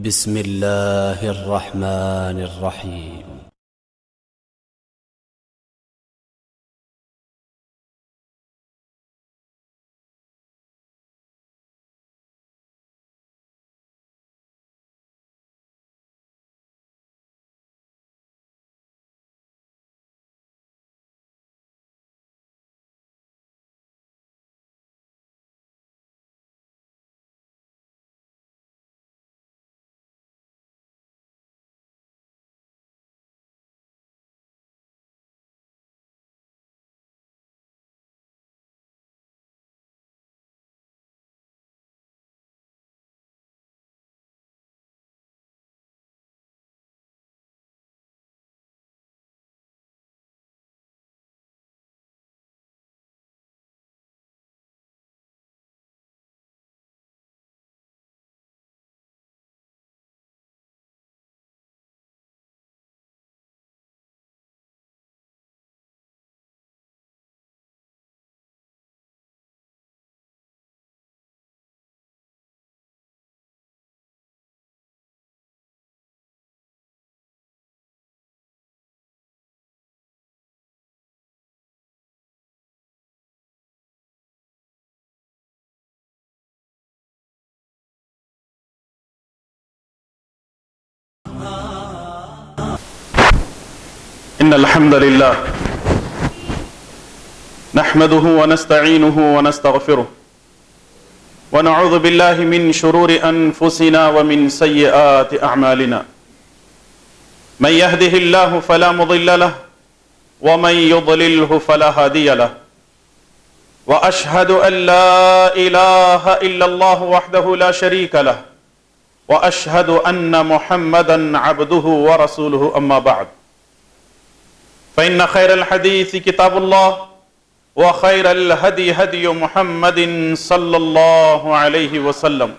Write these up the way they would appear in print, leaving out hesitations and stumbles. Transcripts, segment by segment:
بسم الله الرحمن الرحيم. إن الحمد لله نحمده ونستعينه ونستغفره ونعوذ بالله من شرور أنفسنا ومن سيئات أعمالنا من يهده الله فلا مضل له ومن يضلله فلا هادي له وأشهد أن لا إله إلا الله وحده لا شريك له وأشهد أن محمدا عبده ورسوله أما بعد فإن خير الحديث كتاب الله وخير الهدي هدي محمد صلى الله عليه وسلم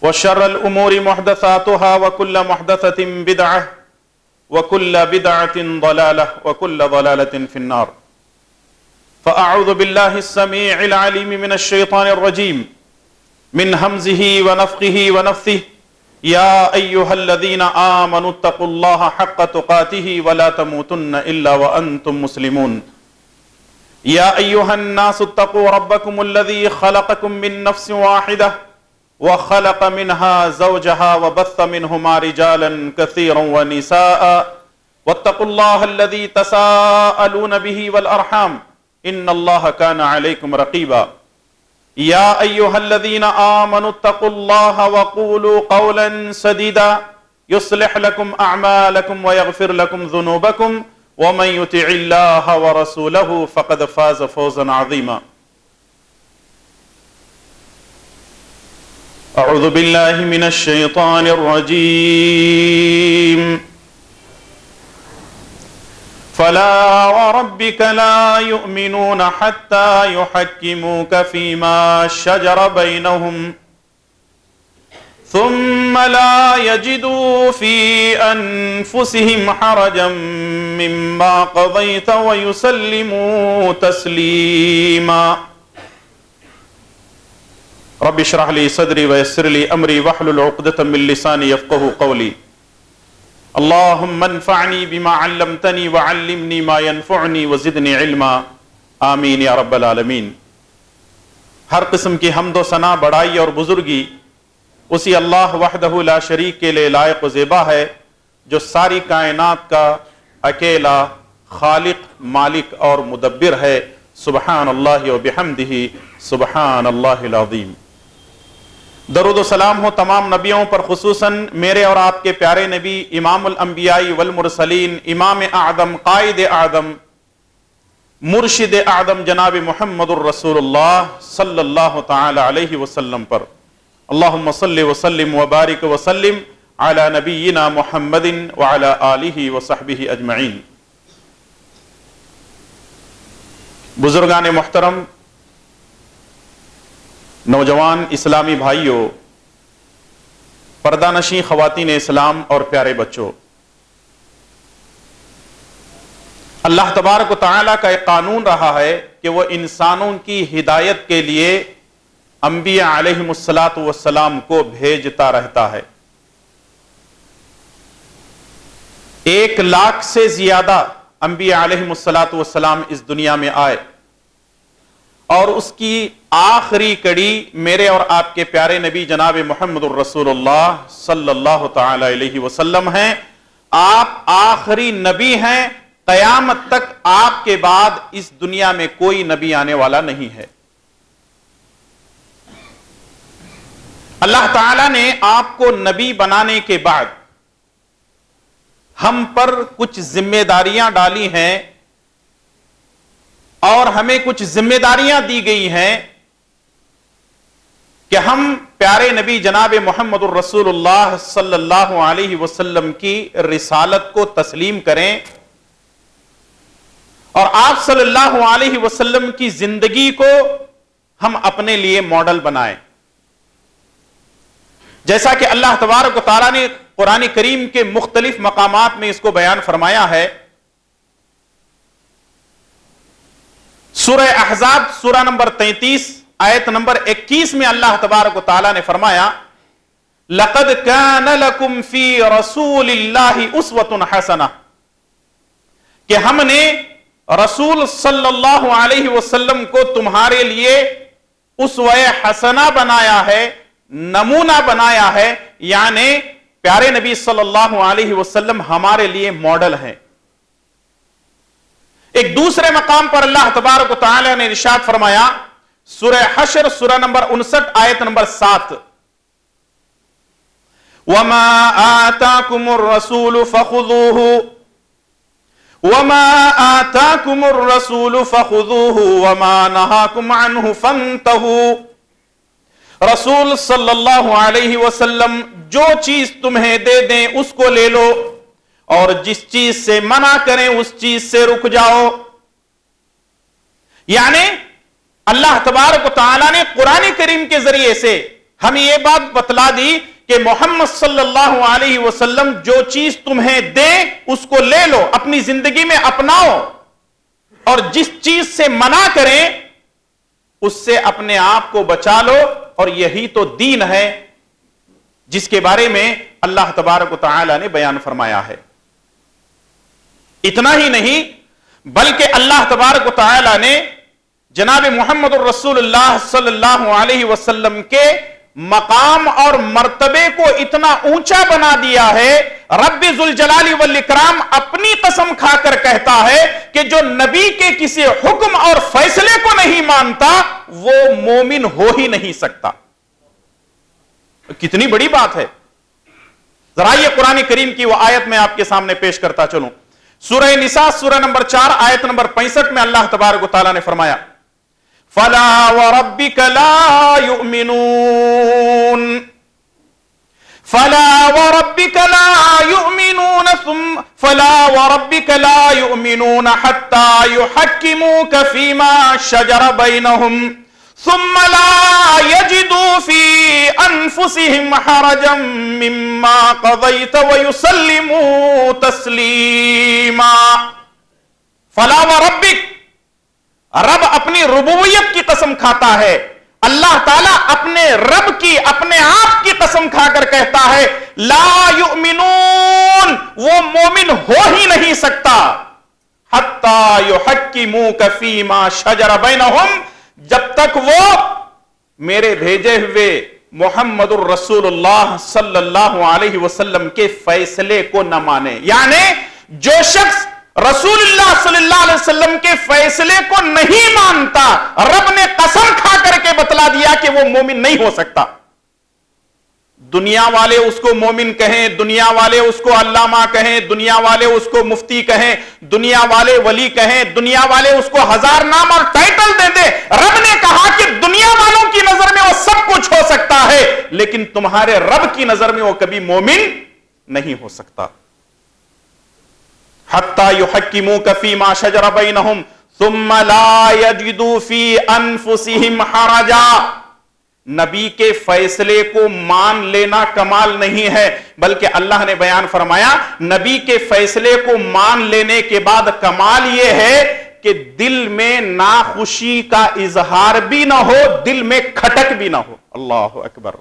وشر الأمور محدثاتها وكل محدثة بدعة وكل بدعة ضلالة وكل ضلالة في النار فأعوذ بالله السميع العليم من الشيطان الرجيم من همزه ونفخه ونفثه يا أيها الذين آمنوا اتقوا الله حق تقاته ولا تموتن إلا وأنتم مسلمون يا أيها الناس اتقوا ربكم الذي خلقكم من نفس واحدة وخلق منها زوجها وبث منهما رجالا كثيرا ونساء واتقوا الله الذي تساءلون به والأرحام إن الله كان عليكم رقيبا يا أيها الذين آمنوا اتقوا الله وقولوا قولا سديدا يصلح لكم أعمالكم ويغفر لكم ذنوبكم ومن يطع الله ورسوله فقد فاز فوزا عظيما أعوذ بالله من الشيطان الرجيم فلا وربك لا يؤمنون حتى يحكموك فيما شجر بينهم ثم لا يجدوا في أنفسهم حرجا مما قضيت ويسلموا تسليما رب اشرح لي صدري ويسر لي أمري واحلل عقدة من لساني يفقهوا قولي اللهم انفعني بما علمتني وعلمني ما ينفعني وزدني علما آمین یا رب العالمین۔ ہر قسم کی حمد و ثنا، بڑائی اور بزرگی اسی اللہ وحدہ لا شریک کے لئے لائق و زیبا ہے جو ساری کائنات کا اکیلا خالق، مالک اور مدبر ہے۔ سبحان اللہ و بحمدہ سبحان اللہ العظیم۔ درود و سلام ہو تمام نبیوں پر، خصوصاً میرے اور آپ کے پیارے نبی امام الانبیاء والمرسلین، امام اعظم، قائد اعظم، مرشد اعظم جناب محمد الرسول اللہ صلی اللہ تعالی علیہ وسلم پر۔ اللہم صلی وسلم وبارک وسلم علی نبینا محمد وعلی آلہ وصحبہ اجمعین۔ بزرگان محترم، نوجوان اسلامی بھائیوں، پردہ نشین خواتین اسلام اور پیارے بچوں، اللہ تبارک و تعالیٰ کا ایک قانون رہا ہے کہ وہ انسانوں کی ہدایت کے لیے انبیاء علیہم الصلاۃ والسلام کو بھیجتا رہتا ہے۔ 1,00,000 سے زیادہ انبیاء علیہم الصلاۃ والسلام اس دنیا میں آئے، اور اس کی آخری کڑی میرے اور آپ کے پیارے نبی جناب محمد الرسول اللہ صلی اللہ تعالی علیہ وسلم ہیں۔ آپ آخری نبی ہیں، قیامت تک آپ کے بعد اس دنیا میں کوئی نبی آنے والا نہیں ہے۔ اللہ تعالیٰ نے آپ کو نبی بنانے کے بعد ہم پر کچھ ذمہ داریاں ڈالی ہیں، اور ہمیں کچھ ذمہ داریاں دی گئی ہیں کہ ہم پیارے نبی جناب محمد الرسول اللہ صلی اللہ علیہ وسلم کی رسالت کو تسلیم کریں، اور آپ صلی اللہ علیہ وسلم کی زندگی کو ہم اپنے لیے ماڈل بنائیں۔ جیسا کہ اللہ تبارک و تعالیٰ نے قرآن کریم کے مختلف مقامات میں اس کو بیان فرمایا ہے۔ سورہ احزاب سورہ نمبر 33 آیت نمبر 21 میں اللہ تبارک و تعالیٰ نے فرمایا، لَقَدْ كَانَ لَكُمْ فِي رَسُولِ اللَّهِ أُسْوَةٌ حَسَنَةٌ، کہ ہم نے رسول صلی اللہ علیہ وسلم کو تمہارے لیے اسوہ حسنہ بنایا ہے، نمونہ بنایا ہے، یعنی پیارے نبی صلی اللہ علیہ وسلم ہمارے لیے ماڈل ہیں۔ ایک دوسرے مقام پر اللہ تبارک و تعالی نے ارشاد فرمایا، سورہ حشر سورہ نمبر 59 آیت نمبر 7، وَمَا آتَاكُمُ الرَّسُولُ فَخُذُوهُ وَمَا آتَاكُمُ الرَّسُولُ فَخُذُوهُ وَمَا نَهَاكُمْ عَنْهُ فَانْتَهُوا، رسول صلی اللہ علیہ وسلم جو چیز تمہیں دے دیں اس کو لے لو، اور جس چیز سے منع کریں اس چیز سے رک جاؤ۔ یعنی اللہ تبارک و تعالیٰ نے قرآن کریم کے ذریعے سے ہمیں یہ بات بتلا دی کہ محمد صلی اللہ علیہ وسلم جو چیز تمہیں دیں اس کو لے لو، اپنی زندگی میں اپناؤ، اور جس چیز سے منع کریں اس سے اپنے آپ کو بچا لو، اور یہی تو دین ہے جس کے بارے میں اللہ تبارک و تعالی نے بیان فرمایا ہے۔ اتنا ہی نہیں بلکہ اللہ تبارک و تعالی نے جناب محمد الرسول اللہ صلی اللہ علیہ وسلم کے مقام اور مرتبے کو اتنا اونچا بنا دیا ہے۔ رب ذوالجلال والاکرام اپنی قسم کھا کر کہتا ہے کہ جو نبی کے کسی حکم اور فیصلے کو نہیں مانتا وہ مومن ہو ہی نہیں سکتا۔ کتنی بڑی بات ہے۔ ذرا یہ قرآن کریم کی وہ آیت میں آپ کے سامنے پیش کرتا چلوں۔ سورہ نساء سورہ نمبر 4 آیت نمبر 65 میں اللہ تبارک و تعالیٰ نے فرمایا، فَلَا وَرَبِّكَ لَا يُؤْمِنُونَ فَلَا وَرَبِّكَ لَا يُؤْمِنُونَ فَلَا وَرَبِّكَ لَا يُؤْمِنُونَ حَتَّى يُحَكِّمُوكَ فِيمَا شَجَرَ بَيْنَهُمْ ثُمَّ لَا يَجِدُوا فِي أَنفُسِهِمْ حَرَجًا مِّمَّا قَضَيْتَ وَيُسَلِّمُوا تَسْلِيمًا۔ فَلَا وَرَبِّكَ، رب اپنی ربوبیت کی قسم کھاتا ہے، اللہ تعالیٰ اپنے رب کی، اپنے آپ کی قسم کھا کر کہتا ہے، لا یؤمنون، وہ مومن ہو ہی نہیں سکتا، حتی یحکموک فیما شجر بینہم، جب تک وہ میرے بھیجے ہوئے محمد الرسول اللہ صلی اللہ علیہ وسلم کے فیصلے کو نہ مانے۔ یعنی جو شخص رسول اللہ صلی اللہ علیہ وسلم کے فیصلے کو نہیں مانتا، رب نے قسم کھا کر کے بتلا دیا کہ وہ مومن نہیں ہو سکتا۔ دنیا والے اس کو مومن کہیں، دنیا والے اس کو علامہ کہیں، دنیا والے اس کو مفتی کہیں، دنیا والے ولی کہیں، دنیا والے اس کو ہزار نام اور ٹائٹل دے دے، رب نے کہا کہ دنیا والوں کی نظر میں وہ سب کچھ ہو سکتا ہے، لیکن تمہارے رب کی نظر میں وہ کبھی مومن نہیں ہو سکتا۔ حتی یحکموک فیما شجر بینہم ثم لا یجدوا فی انفسہم حرجا۔ نبی کے فیصلے کو مان لینا کمال نہیں ہے، بلکہ اللہ نے بیان فرمایا نبی کے فیصلے کو مان لینے کے بعد کمال یہ ہے کہ دل میں ناخوشی کا اظہار بھی نہ ہو، دل میں کھٹک بھی نہ ہو۔ اللہ اکبر۔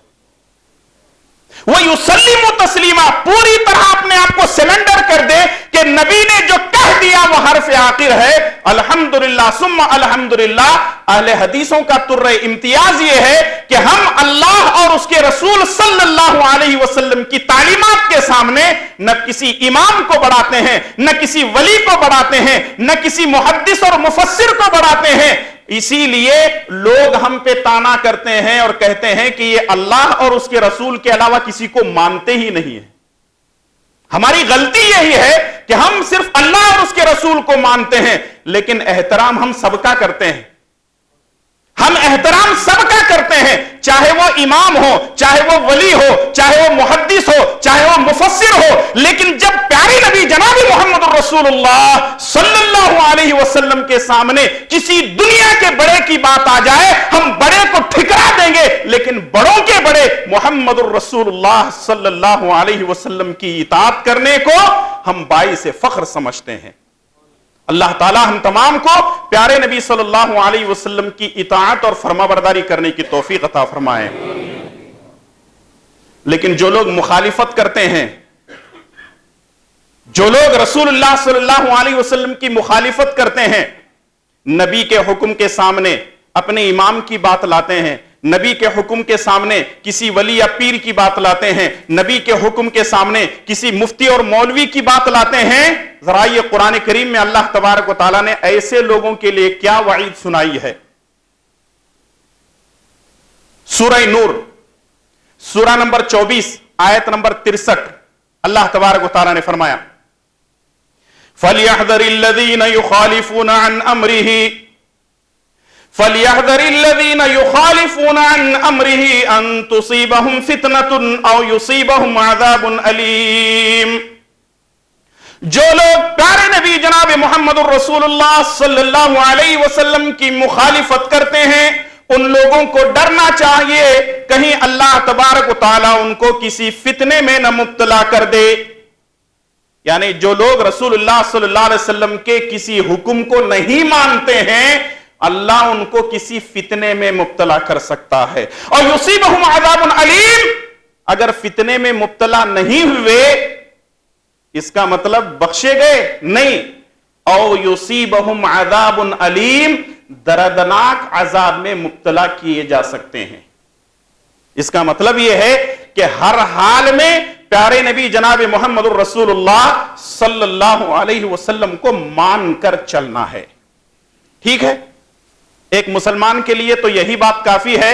وَيُسَلِّمُ تَسْلِيمًا، پوری طرح اپنے آپ کو سلنڈر کر دے کہ نبی نے جو کہہ دیا وہ حرف آخر ہے الحمدللہ ثم الحمدللہ۔ اہل حدیثوں کا تر امتیاز یہ ہے کہ ہم اللہ اور اس کے رسول صلی اللہ علیہ وسلم کی تعلیمات کے سامنے نہ کسی امام کو بڑھاتے ہیں، نہ کسی ولی کو بڑھاتے ہیں، نہ کسی محدث اور مفسر کو بڑھاتے ہیں۔ اسی لیے لوگ ہم پہ تانا کرتے ہیں اور کہتے ہیں کہ یہ اللہ اور اس کے رسول کے علاوہ کسی کو مانتے ہی نہیں ہیں۔ ہماری غلطی یہی ہے کہ ہم صرف اللہ اور اس کے رسول کو مانتے ہیں، لیکن احترام ہم سب کا کرتے ہیں۔ ہم احترام سب کا کرتے ہیں، چاہے وہ امام ہو، چاہے وہ ولی ہو، چاہے وہ محدث ہو، چاہے وہ مفسر ہو، لیکن جب پیارے نبی جناب محمد رسول اللہ صلی اللہ علیہ وسلم کے سامنے کسی دنیا کے بڑے کی بات آ جائے ہم بڑے کو ٹھکرا دیں گے، لیکن بڑوں کے بڑے محمد رسول اللہ صلی اللہ علیہ وسلم کی اطاعت کرنے کو ہم باعث فخر سمجھتے ہیں۔ اللہ تعالی ہم تمام کو پیارے نبی صلی اللہ علیہ وسلم کی اطاعت اور فرمانبرداری کرنے کی توفیق عطا فرمائے۔ لیکن جو لوگ مخالفت کرتے ہیں، جو لوگ رسول اللہ صلی اللہ علیہ وسلم کی مخالفت کرتے ہیں، نبی کے حکم کے سامنے اپنے امام کی بات لاتے ہیں، نبی کے حکم کے سامنے کسی ولی یا پیر کی بات لاتے ہیں، نبی کے حکم کے سامنے کسی مفتی اور مولوی کی بات لاتے ہیں، ذرا یہ قرآن کریم میں اللہ تبارک و تعالیٰ نے ایسے لوگوں کے لیے کیا وعید سنائی ہے۔ سورہ نور سورہ نمبر 24 آیت نمبر 63 اللہ تبارک و تعالیٰ نے فرمایا فَلْيَحْذَرِ الَّذِينَ يُخَالِفُونَ عَنْ أَمْرِهِ فَلْيَحْذَرِ الَّذِينَ يُخَالِفُونَ عَنْ أَمْرِهِ أَن تُصِيبَهُمْ فِتْنَةٌ أَوْ يُصِيبَهُمْ عَذَابٌ أَلِيمٌ۔ جو لوگ پیارے نبی جناب محمد الرسول اللہ صلی اللہ علیہ وسلم کی مخالفت کرتے ہیں، ان لوگوں کو ڈرنا چاہیے کہیں اللہ تبارک و تعالیٰ ان کو کسی فتنے میں نہ مبتلا کر دے۔ یعنی جو لوگ رسول اللہ صلی اللہ علیہ وسلم کے کسی حکم کو نہیں مانتے ہیں، اللہ ان کو کسی فتنے میں مبتلا کر سکتا ہے۔ اور یصیبہم عذاب علیم، اگر فتنے میں مبتلا نہیں ہوئے اس کا مطلب بخشے گئے نہیں، او یصیبہم عذاب علیم، دردناک عذاب میں مبتلا کیے جا سکتے ہیں۔ اس کا مطلب یہ ہے کہ ہر حال میں پیارے نبی جناب محمد الرسول اللہ صلی اللہ علیہ وسلم کو مان کر چلنا ہے۔ ٹھیک ہے، ایک مسلمان کے لیے تو یہی بات کافی ہے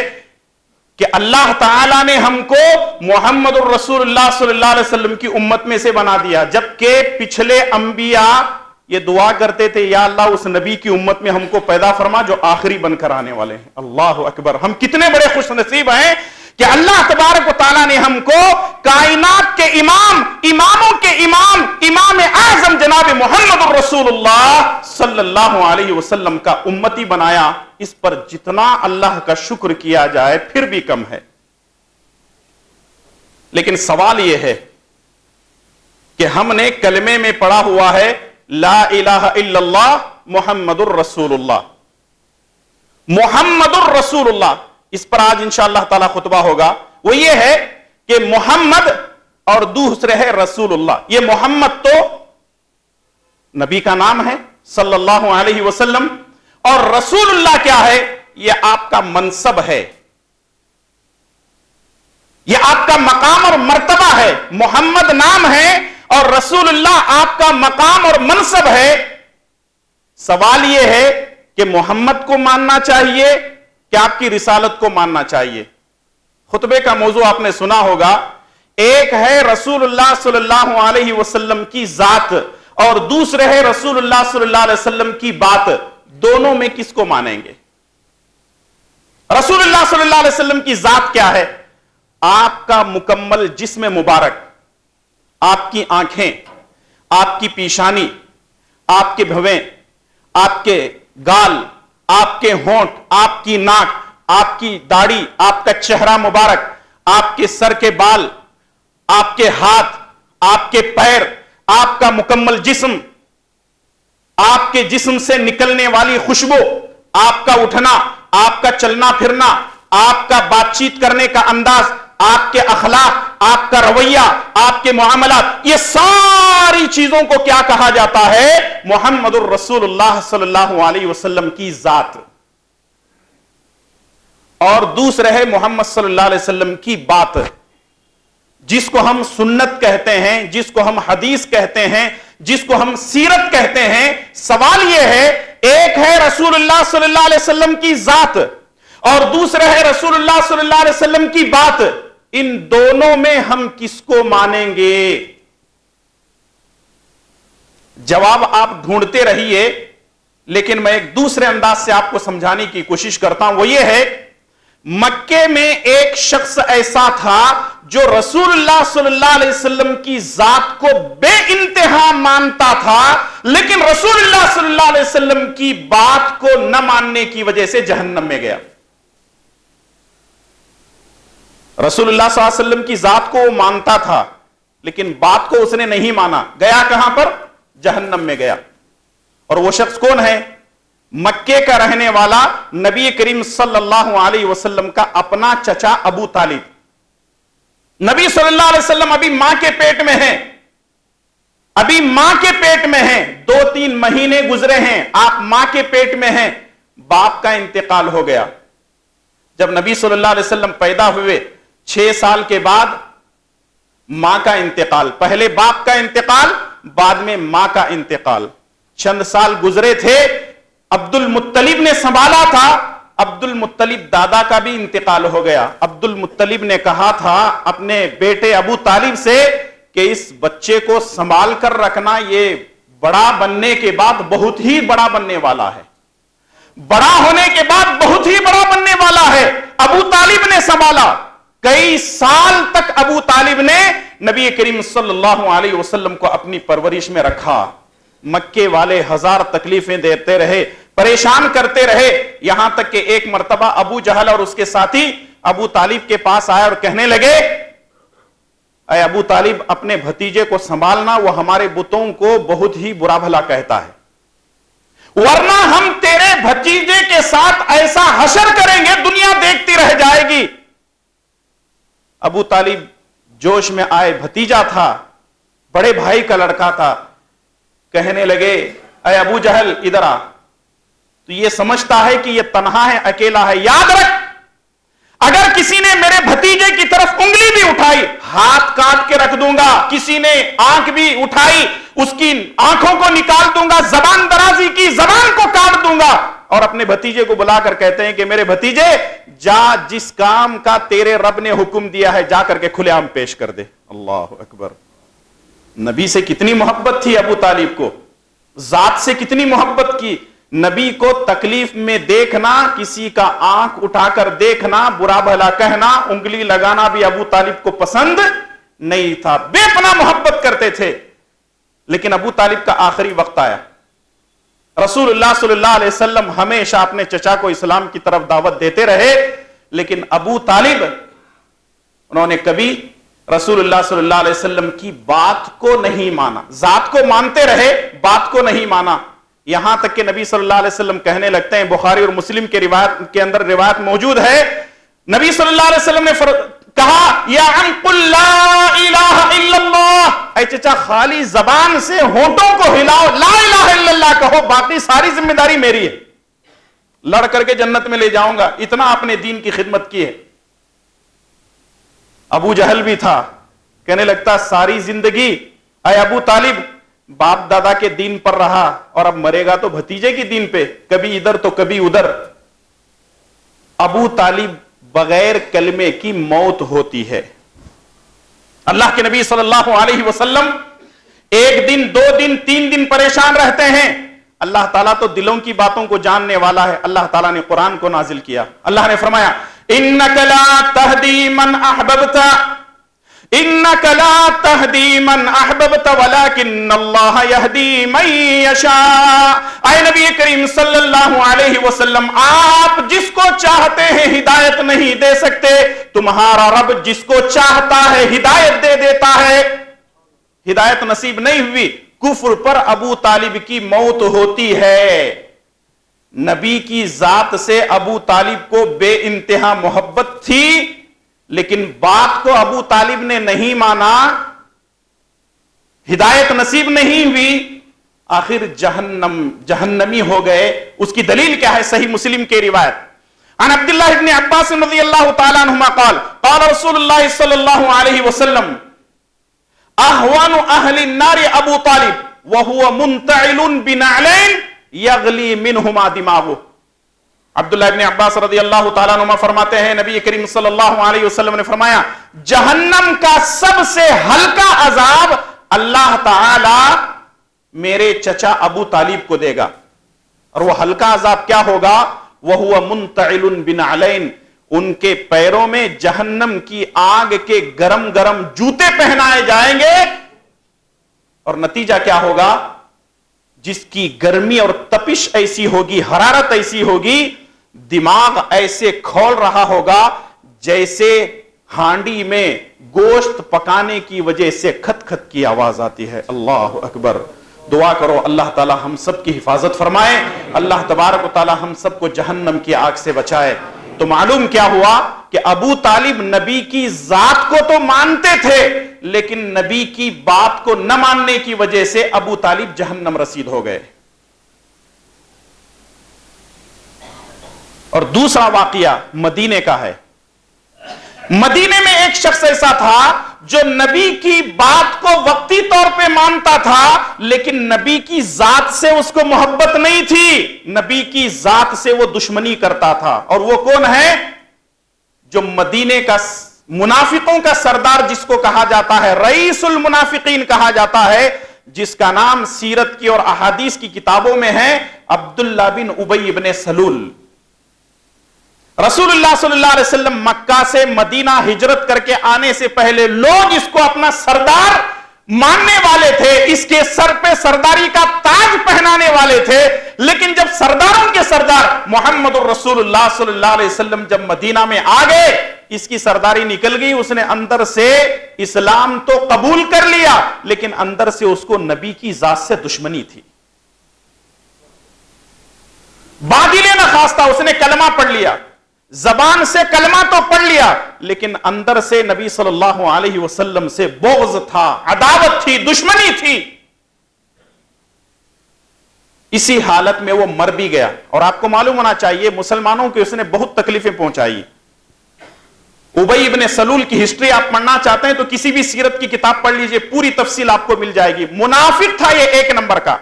کہ اللہ تعالیٰ نے ہم کو محمد الرسول اللہ صلی اللہ علیہ وسلم کی امت میں سے بنا دیا، جبکہ پچھلے انبیاء یہ دعا کرتے تھے یا اللہ اس نبی کی امت میں ہم کو پیدا فرما جو آخری بن کر آنے والے ہیں۔ اللہ اکبر، ہم کتنے بڑے خوش نصیب ہیں کہ اللہ تبارک و تعالیٰ نے ہم کو کائنات کے امام، اماموں کے امام، امام اعظم جناب محمد الرسول اللہ صلی اللہ علیہ وسلم کا امتی بنایا۔ اس پر جتنا اللہ کا شکر کیا جائے پھر بھی کم ہے۔ لیکن سوال یہ ہے کہ ہم نے کلمے میں پڑھا ہوا ہے لا الہ الا اللہ محمد الرسول اللہ، محمد الرسول اللہ، اس پر آج انشاءاللہ تعالی خطبہ ہوگا۔ وہ یہ ہے کہ محمد اور دوسرے ہے رسول اللہ۔ یہ محمد تو نبی کا نام ہے صلی اللہ علیہ وسلم، اور رسول اللہ کیا ہے؟ یہ آپ کا منصب ہے، یہ آپ کا مقام اور مرتبہ ہے۔ محمد نام ہے اور رسول اللہ آپ کا مقام اور منصب ہے۔ سوال یہ ہے کہ محمد کو ماننا چاہیے کہ آپ کی رسالت کو ماننا چاہیے؟ خطبے کا موضوع آپ نے سنا ہوگا، ایک ہے رسول اللہ صلی اللہ علیہ وسلم کی ذات اور دوسرے ہے رسول اللہ صلی اللہ علیہ وسلم کی بات۔ دونوں میں کس کو مانیں گے؟ رسول اللہ صلی اللہ علیہ وسلم کی ذات کیا ہے؟ آپ کا مکمل جسم مبارک، آپ کی آنکھیں، آپ کی پیشانی، آپ کے بھویں، آپ کے گال، آپ کے ہونٹ، آپ کی ناک، آپ کی داڑھی، آپ کا چہرہ مبارک، آپ کے سر کے بال، آپ کے ہاتھ، آپ کے پیر، آپ کا مکمل جسم، آپ کے جسم سے نکلنے والی خوشبو، آپ کا اٹھنا، آپ کا چلنا پھرنا، آپ کا بات چیت کرنے کا انداز، آپ کے اخلاق، آپ کا رویہ، آپ کے معاملات، یہ ساری چیزوں کو کیا کہا جاتا ہے؟ محمد الرسول اللہ صلی اللہ علیہ وسلم کی ذات، اور دوسرے ہے محمد صلی اللہ علیہ وسلم کی بات، جس کو ہم سنت کہتے ہیں، جس کو ہم حدیث کہتے ہیں، جس کو ہم سیرت کہتے ہیں۔ سوال یہ ہے، ایک ہے رسول اللہ صلی اللہ علیہ وسلم کی ذات اور دوسرا ہے رسول اللہ صلی اللہ علیہ وسلم کی بات، ان دونوں میں ہم کس کو مانیں گے؟ جواب آپ ڈھونڈتے رہیے، لیکن میں ایک دوسرے انداز سے آپ کو سمجھانے کی کوشش کرتا ہوں، وہ یہ ہے، مکے میں ایک شخص ایسا تھا جو رسول اللہ صلی اللہ علیہ وسلم کی ذات کو بے انتہا مانتا تھا، لیکن رسول اللہ صلی اللہ علیہ وسلم کی بات کو نہ ماننے کی وجہ سے جہنم میں گیا۔ رسول اللہ صلی اللہ علیہ وسلم کی ذات کو وہ مانتا تھا، لیکن بات کو اس نے نہیں مانا، گیا کہاں پر؟ جہنم میں گیا۔ اور وہ شخص کون ہے؟ مکے کا رہنے والا، نبی کریم صلی اللہ علیہ وسلم کا اپنا چچا ابو طالب۔ نبی صلی اللہ علیہ وسلم ابھی ماں کے پیٹ میں ہیں، ابھی ماں کے پیٹ میں ہیں، 2-3 مہینے گزرے ہیں، آپ ماں کے پیٹ میں ہیں، باپ کا انتقال ہو گیا۔ جب نبی صلی اللہ علیہ وسلم پیدا ہوئے، 6 سال کے بعد ماں کا انتقال، پہلے باپ کا انتقال، بعد میں ماں کا انتقال۔ چند سال گزرے تھے، عبد المطلب نے سنبھالا تھا، عبد المطلب دادا کا بھی انتقال ہو گیا۔ عبد المطلب نے کہا تھا اپنے بیٹے ابو طالب سے کہ اس بچے کو سنبھال کر رکھنا، یہ بڑا بننے کے بعد بہت ہی بڑا بننے والا ہے، بڑا ہونے کے بعد بہت ہی بڑا بننے والا ہے۔ ابو طالب نے سنبھالا، کئی سال تک ابو طالب نے نبی کریم صلی اللہ علیہ وسلم کو اپنی پرورش میں رکھا۔ مکے والے 1000 تکلیفیں دیتے رہے، پریشان کرتے رہے، یہاں تک کہ ایک مرتبہ ابو جہل اور اس کے ساتھی ابو طالب کے پاس آئے اور کہنے لگے، اے ابو طالب، اپنے بھتیجے کو سنبھالنا، وہ ہمارے بتوں کو بہت ہی برا بھلا کہتا ہے، ورنہ ہم تیرے بھتیجے کے ساتھ ایسا حشر کریں گے دنیا دیکھتی رہ جائے گی۔ ابو طالب جوش میں آئے، بھتیجا تھا، بڑے بھائی کا لڑکا تھا، کہنے لگے، اے ابو جہل ادھر آ، تو یہ سمجھتا ہے کہ یہ تنہا ہے، اکیلا ہے، یاد رکھ اگر کسی نے میرے بھتیجے کی طرف انگلی بھی اٹھائی، ہاتھ کاٹ کے رکھ دوں گا، کسی نے آنکھ بھی اٹھائی، اس کی آنکھوں کو نکال دوں گا، زبان درازی کی، زبان کو کاٹ دوں گا۔ اور اپنے بھتیجے کو بلا کر کہتے ہیں کہ میرے بھتیجے، جا، جس کام کا تیرے رب نے حکم دیا ہے جا کر کے کھلے عام پیش کر دے۔ اللہ اکبر! نبی سے کتنی محبت تھی ابو طالب کو، ذات سے کتنی محبت کی۔ نبی کو تکلیف میں دیکھنا، کسی کا آنکھ اٹھا کر دیکھنا، برا بھلا کہنا، انگلی لگانا بھی ابو طالب کو پسند نہیں تھا، بے پناہ محبت کرتے تھے۔ لیکن ابو طالب کا آخری وقت آیا، رسول اللہ صلی اللہ علیہ وسلم ہمیشہ اپنے چچا کو اسلام کی طرف دعوت دیتے رہے، لیکن ابو طالب انہوں نے کبھی رسول اللہ صلی اللہ علیہ وسلم کی بات کو نہیں مانا، ذات کو مانتے رہے، بات کو نہیں مانا۔ یہاں تک کہ نبی صلی اللہ علیہ وسلم کہنے لگتے ہیں، بخاری اور مسلم کے روایت کے اندر روایت موجود ہے، نبی صلی اللہ علیہ وسلم نے کہا، یا عم قل لا الہ الا اللہ، اے چچا خالی زبان سے ہونٹوں کو ہلاؤ، لا الہ الا اللہ کہو، باقی ساری ذمہ داری میری ہے، لڑ کر کے جنت میں لے جاؤں گا، اتنا اپنے دین کی خدمت کی ہے۔ ابو جہل بھی تھا، کہنے لگتا ساری زندگی اے ابو طالب باپ دادا کے دین پر رہا، اور اب مرے گا تو بھتیجے کی دین پہ، کبھی ادھر تو کبھی ادھر۔ ابو طالب بغیر کلمے کی موت ہوتی ہے۔ اللہ کے نبی صلی اللہ علیہ وسلم 1 دن 2 دن 3 دن پریشان رہتے ہیں۔ اللہ تعالیٰ تو دلوں کی باتوں کو جاننے والا ہے، اللہ تعالیٰ نے قرآن کو نازل کیا، اللہ نے فرمایا، انک لا تہدی من احببت، انک لا تہدی من احببت ولکن اللہ یہدی من یشاء۔ اے نبی کریم صلی اللہ علیہ وسلم، آپ جس کو چاہتے ہیں ہدایت نہیں دے سکتے، تمہارا رب جس کو چاہتا ہے ہدایت دے دیتا ہے۔ ہدایت نصیب نہیں ہوئی، کفر پر ابو طالب کی موت ہوتی ہے۔ نبی کی ذات سے ابو طالب کو بے انتہا محبت تھی، لیکن بات کو ابو طالب نے نہیں مانا, ہدایت نصیب نہیں ہوئی, آخر جہنمی ہو گئے. اس کی دلیل کیا ہے؟ صحیح مسلم کی روایت, عن عبداللہ ابن عباس رضی اللہ تعالی عنہما قال قال رسول اللہ صلی اللہ علیہ وسلم اہون اہل النار ابو طالب وہو منتعل بنعلین یغلی منہما دماغو. عبداللہ ابن عباس رضی اللہ تعالیٰ عنہ فرماتے ہیں نبی کریم صلی اللہ علیہ وسلم نے فرمایا جہنم کا سب سے ہلکا عذاب اللہ تعالی میرے چچا ابو طالب کو دے گا. اور وہ ہلکا عذاب کیا ہوگا؟ وَهُوَ مُنْتَعِلٌ بِنَعْلَيْن, ان کے پیروں میں جہنم کی آگ کے گرم گرم جوتے پہنائے جائیں گے. اور نتیجہ کیا ہوگا؟ جس کی گرمی اور تپش ایسی ہوگی, حرارت ایسی ہوگی, دماغ ایسے کھول رہا ہوگا جیسے ہانڈی میں گوشت پکانے کی وجہ سے کھت کھت کی آواز آتی ہے. اللہ اکبر. دعا کرو اللہ تعالی ہم سب کی حفاظت فرمائے, اللہ تبارک و تعالی ہم سب کو جہنم کی آگ سے بچائے. تو معلوم کیا ہوا کہ ابو طالب نبی کی ذات کو تو مانتے تھے, لیکن نبی کی بات کو نہ ماننے کی وجہ سے ابو طالب جہنم رسید ہو گئے. اور دوسرا واقعہ مدینے کا ہے. مدینے میں ایک شخص ایسا تھا جو نبی کی بات کو وقتی طور پہ مانتا تھا, لیکن نبی کی ذات سے اس کو محبت نہیں تھی, نبی کی ذات سے وہ دشمنی کرتا تھا. اور وہ کون ہے؟ جو مدینے کا منافقوں کا سردار جس کو کہا جاتا ہے, رئیس المنافقین کہا جاتا ہے, جس کا نام سیرت کی اور احادیث کی کتابوں میں ہے عبداللہ بن ابی بن سلول. رسول اللہ صلی اللہ علیہ وسلم مکہ سے مدینہ ہجرت کر کے آنے سے پہلے لوگ اس کو اپنا سردار ماننے والے تھے, اس کے سر پہ سرداری کا تاج پہنانے والے تھے. لیکن جب سرداروں کے سردار محمد الرسول اللہ صلی اللہ علیہ وسلم جب مدینہ میں آ گئے, اس کی سرداری نکل گئی. اس نے اندر سے اسلام تو قبول کر لیا, لیکن اندر سے اس کو نبی کی ذات سے دشمنی تھی. بادل نخواستہ اس نے کلمہ پڑھ لیا, زبان سے کلمہ تو پڑھ لیا, لیکن اندر سے نبی صلی اللہ علیہ وسلم سے بغض تھا, عداوت تھی, دشمنی تھی. اسی حالت میں وہ مر بھی گیا. اور آپ کو معلوم ہونا چاہیے مسلمانوں کی اس نے بہت تکلیفیں پہنچائی. ابی ابن سلول کی ہسٹری آپ پڑھنا چاہتے ہیں تو کسی بھی سیرت کی کتاب پڑھ لیجئے, پوری تفصیل آپ کو مل جائے گی. منافق تھا یہ ایک نمبر کا.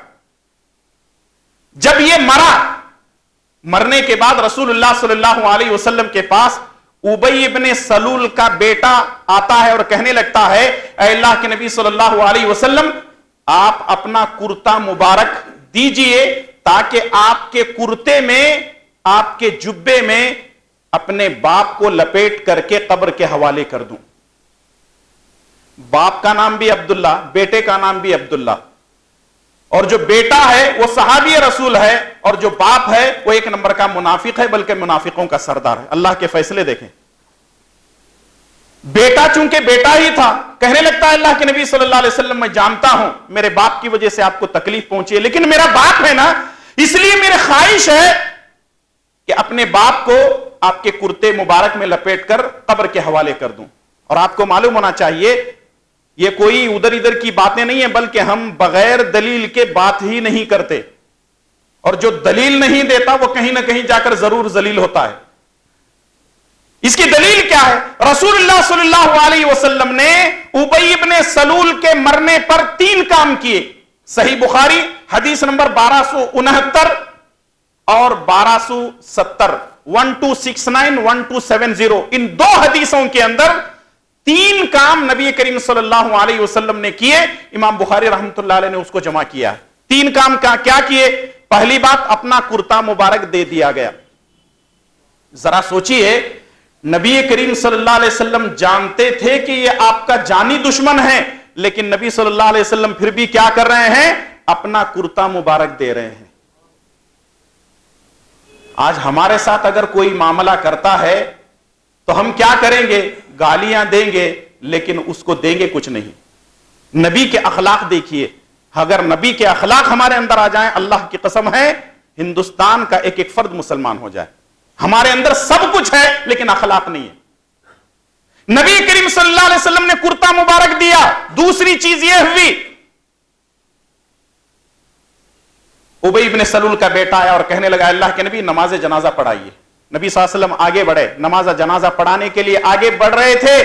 جب یہ مرنے کے بعد رسول اللہ صلی اللہ علیہ وسلم کے پاس ابی ابن سلول کا بیٹا آتا ہے اور کہنے لگتا ہے اے اللہ کے نبی صلی اللہ علیہ وسلم آپ اپنا کرتا مبارک دیجئے تاکہ آپ کے کرتے میں, آپ کے جبے میں اپنے باپ کو لپیٹ کر کے قبر کے حوالے کر دوں. باپ کا نام بھی عبداللہ, بیٹے کا نام بھی عبداللہ, اور جو بیٹا ہے وہ صحابی رسول ہے, اور جو باپ ہے وہ ایک نمبر کا منافق ہے, بلکہ منافقوں کا سردار ہے. اللہ کے فیصلے دیکھیں. بیٹا چونکہ بیٹا ہی تھا, کہنے لگتا ہے اللہ کے نبی صلی اللہ علیہ وسلم میں جانتا ہوں میرے باپ کی وجہ سے آپ کو تکلیف پہنچی ہے, لیکن میرا باپ ہے نا, اس لیے میری خواہش ہے کہ اپنے باپ کو آپ کے کرتے مبارک میں لپیٹ کر قبر کے حوالے کر دوں. اور آپ کو معلوم ہونا چاہیے یہ کوئی ادھر ادھر کی باتیں نہیں ہیں, بلکہ ہم بغیر دلیل کے بات ہی نہیں کرتے, اور جو دلیل نہیں دیتا وہ کہیں نہ کہیں جا کر ضرور ذلیل ہوتا ہے. اس کی دلیل کیا ہے؟ رسول اللہ صلی اللہ علیہ وسلم نے ابی ابن سلول کے مرنے پر 3 کام کیے. صحیح بخاری حدیث نمبر 1269 اور 1270, 1269 1270, ان 2 حدیثوں کے اندر 3 کام نبی کریم صلی اللہ علیہ وسلم نے کیے. امام بخاری رحمۃ اللہ علیہ نے اس کو جمع کیا. 3 کام کیا کیے؟ پہلی بات اپنا کرتا مبارک دے دیا گیا. ذرا سوچئے نبی کریم صلی اللہ علیہ وسلم جانتے تھے کہ یہ آپ کا جانی دشمن ہے, لیکن نبی صلی اللہ علیہ وسلم پھر بھی کیا کر رہے ہیں؟ اپنا کرتا مبارک دے رہے ہیں. آج ہمارے ساتھ اگر کوئی معاملہ کرتا ہے تو ہم کیا کریں گے؟ گالیاں دیں گے, لیکن اس کو دیں گے کچھ نہیں. نبی کے اخلاق دیکھیے, اگر نبی کے اخلاق ہمارے اندر آ جائیں, اللہ کی قسم ہے ہندوستان کا ایک ایک فرد مسلمان ہو جائے. ہمارے اندر سب کچھ ہے لیکن اخلاق نہیں ہے. نبی کریم صلی اللہ علیہ وسلم نے کرتا مبارک دیا. دوسری چیز یہ ہوئی, ابی بن سلول کا بیٹا آیا اور کہنے لگا اللہ کے نبی نماز جنازہ پڑھائیے. نبی صلی اللہ علیہ وسلم آگے بڑھے, نماز جنازہ پڑھانے کے لیے آگے بڑھ رہے تھے.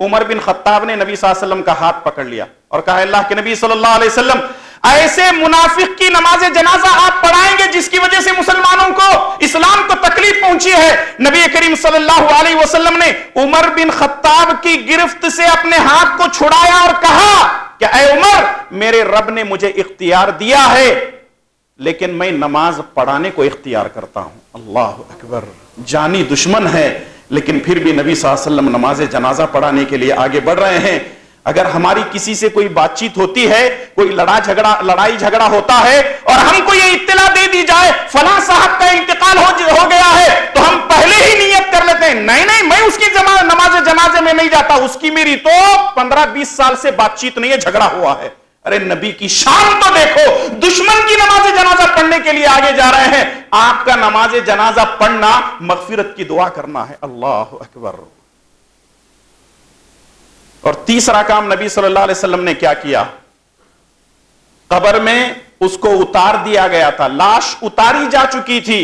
عمر بن خطاب نے نبی صلی اللہ علیہ وسلم کا ہاتھ پکڑ لیا اور کہا اللہ کے نبی صلی اللہ علیہ وسلم ایسے منافق کی نماز جنازہ آپ پڑھائیں گے جس کی وجہ سے مسلمانوں کو, اسلام کو تکلیف پہنچی ہے. نبی کریم صلی اللہ علیہ وسلم نے عمر بن خطاب کی گرفت سے اپنے ہاتھ کو چھڑایا اور کہا کہ اے عمر, میرے رب نے مجھے اختیار دیا ہے لیکن میں نماز پڑھانے کو اختیار کرتا ہوں. اللہ اکبر. جانی دشمن ہے لیکن پھر بھی نبی صلی اللہ علیہ وسلم نماز جنازہ پڑھانے کے لیے آگے بڑھ رہے ہیں. اگر ہماری کسی سے کوئی بات چیت ہوتی ہے, کوئی لڑائی جھگڑا ہوتا ہے اور ہم کو یہ اطلاع دے دی جائے فلاں صاحب کا انتقال ہو گیا ہے, تو ہم پہلے ہی نیت کر لیتے ہیں نہیں میں اس کی نماز جنازے میں نہیں جاتا, اس کی میری تو 15-20 سال سے بات چیت نہیں ہے, جھگڑا ہوا ہے. ارے نبی کی شان تو دیکھو, دشمن کی نماز جنازہ پڑھنے کے لیے آگے جا رہے ہیں. آپ کا نماز جنازہ پڑھنا مغفرت کی دعا کرنا ہے. اللہ اکبر. اور تیسرا کام نبی صلی اللہ علیہ وسلم نے کیا کیا, قبر میں اس کو اتار دیا گیا تھا, لاش اتاری جا چکی تھی